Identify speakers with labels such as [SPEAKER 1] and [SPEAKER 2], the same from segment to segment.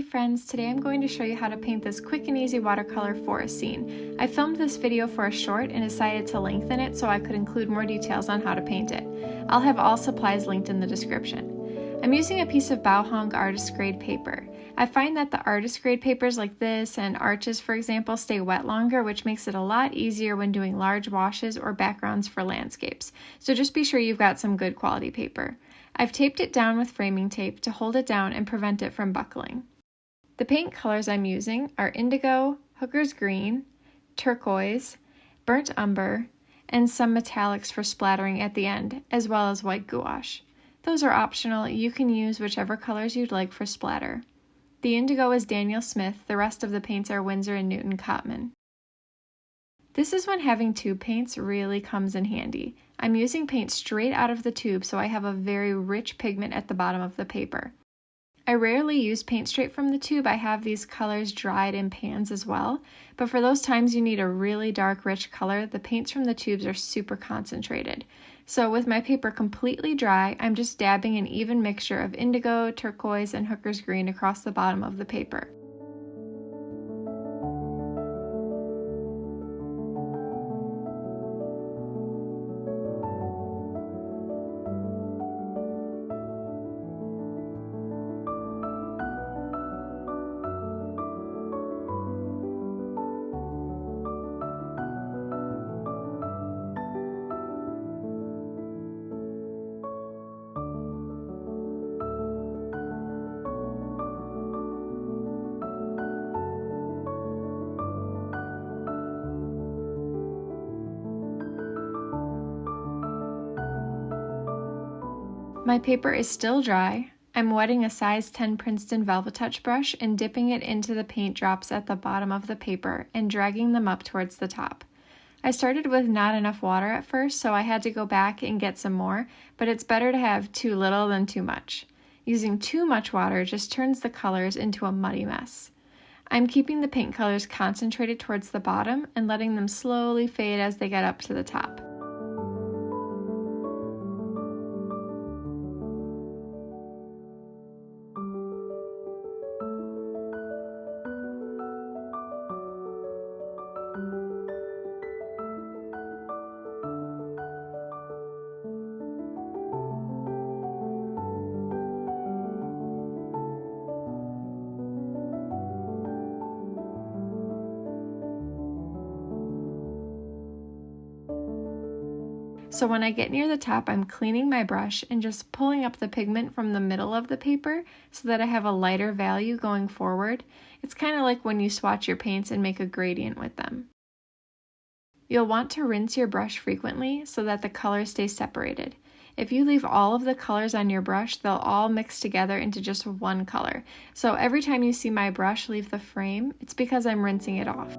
[SPEAKER 1] Hey friends, today I'm going to show you how to paint this quick and easy watercolor forest scene. I filmed this video for a short and decided to lengthen it so I could include more details on how to paint it. I'll have all supplies linked in the description. I'm using a piece of Baohong Artist Grade paper. I find that the artist grade papers like this and arches, for example, stay wet longer, which makes it a lot easier when doing large washes or backgrounds for landscapes. So just be sure you've got some good quality paper. I've taped it down with framing tape to hold it down and prevent it from buckling. The paint colors I'm using are Indigo, Hooker's Green, Turquoise, Burnt Umber, and some metallics for splattering at the end, as well as white gouache. Those are optional. You can use whichever colors you'd like for splatter. The Indigo is Daniel Smith, the rest of the paints are Winsor and Newton Cotman. This is when having tube paints really comes in handy. I'm using paint straight out of the tube so I have a very rich pigment at the bottom of the paper. I rarely use paint straight from the tube. I have these colors dried in pans as well, but for those times you need a really dark, rich color, the paints from the tubes are super concentrated. So with my paper completely dry, I'm just dabbing an even mixture of indigo, turquoise, and hooker's green across the bottom of the paper. My paper is still dry. I'm wetting a size 10 Princeton Velvetouch brush and dipping it into the paint drops at the bottom of the paper and dragging them up towards the top. I started with not enough water at first, so I had to go back and get some more, but it's better to have too little than too much. Using too much water just turns the colors into a muddy mess. I'm keeping the paint colors concentrated towards the bottom and letting them slowly fade as they get up to the top. So when I get near the top, I'm cleaning my brush and just pulling up the pigment from the middle of the paper so that I have a lighter value going forward. It's kind of like when you swatch your paints and make a gradient with them. You'll want to rinse your brush frequently so that the colors stay separated. If you leave all of the colors on your brush, they'll all mix together into just one color. So every time you see my brush leave the frame, it's because I'm rinsing it off.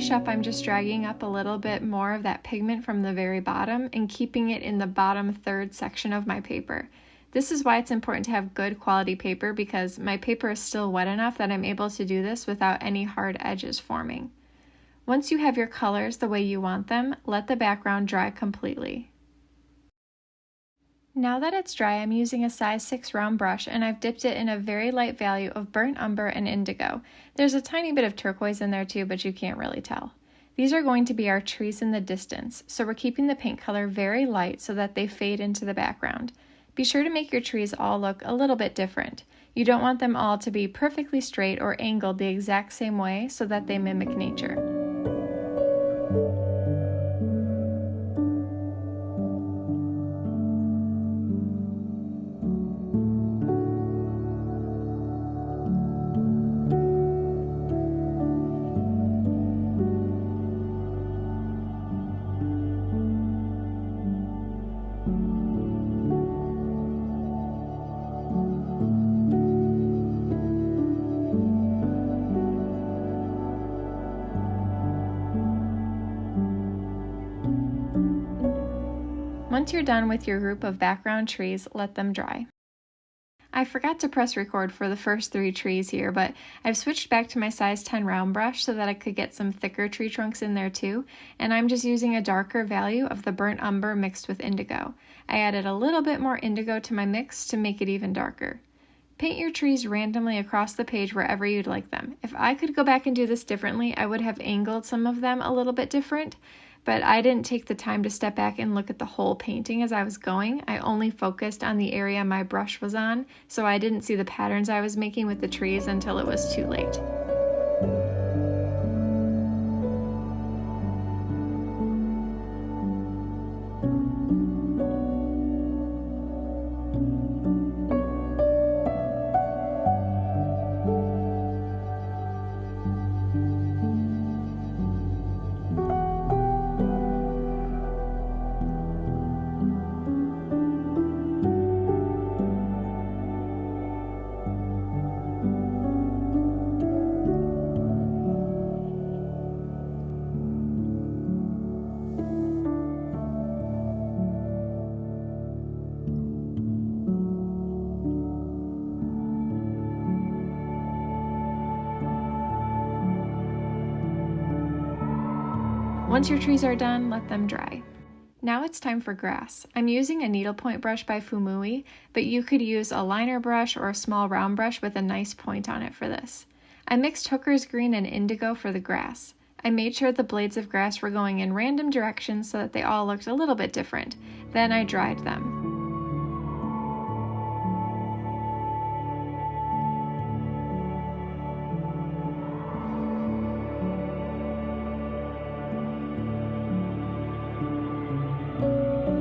[SPEAKER 1] finish up, I'm just dragging up a little bit more of that pigment from the very bottom and keeping it in the bottom third section of my paper. This is why it's important to have good quality paper, because my paper is still wet enough that I'm able to do this without any hard edges forming. Once you have your colors the way you want them, let the background dry completely. Now that it's dry, I'm using a size 6 round brush and I've dipped it in a very light value of burnt umber and indigo. There's a tiny bit of turquoise in there too, but you can't really tell. These are going to be our trees in the distance, so we're keeping the paint color very light so that they fade into the background. Be sure to make your trees all look a little bit different. You don't want them all to be perfectly straight or angled the exact same way so that they mimic nature. Once you're done with your group of background trees, let them dry. I forgot to press record for the first 3 trees here, but I've switched back to my size 10 round brush so that I could get some thicker tree trunks in there too, and I'm just using a darker value of the burnt umber mixed with indigo. I added a little bit more indigo to my mix to make it even darker. Paint your trees randomly across the page wherever you'd like them. If I could go back and do this differently, I would have angled some of them a little bit different, but I didn't take the time to step back and look at the whole painting as I was going. I only focused on the area my brush was on, so I didn't see the patterns I was making with the trees until it was too late. Once your trees are done, let them dry. Now it's time for grass. I'm using a needlepoint brush by Fumui, but you could use a liner brush or a small round brush with a nice point on it for this. I mixed hooker's green and indigo for the grass. I made sure the blades of grass were going in random directions so that they all looked a little bit different. Then I dried them.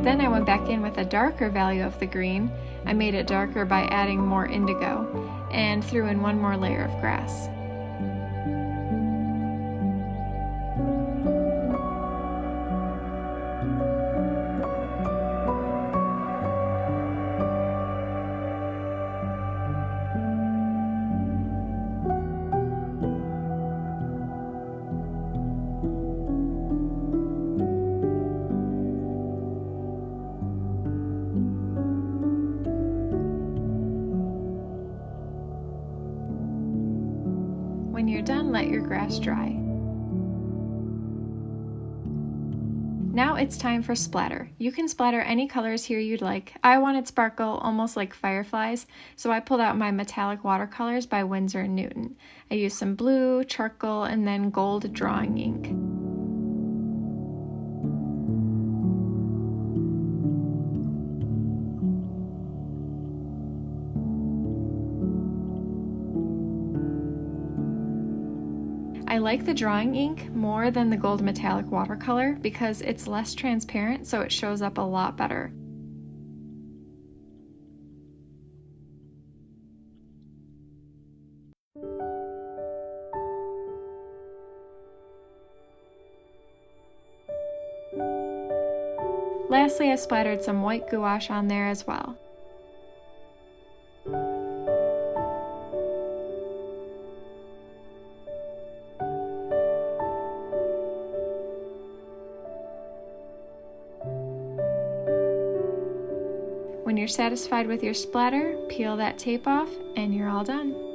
[SPEAKER 1] Then I went back in with a darker value of the green. I made it darker by adding more indigo and threw in one more layer of grass. When you're done, let your grass dry. Now it's time for splatter. You can splatter any colors here you'd like. I wanted sparkle, almost like fireflies, so I pulled out my metallic watercolors by Winsor & Newton. I used some blue, charcoal, and then gold drawing ink. I like the drawing ink more than the gold metallic watercolor because it's less transparent, so it shows up a lot better. Lastly, I splattered some white gouache on there as well. When you're satisfied with your splatter, peel that tape off and you're all done.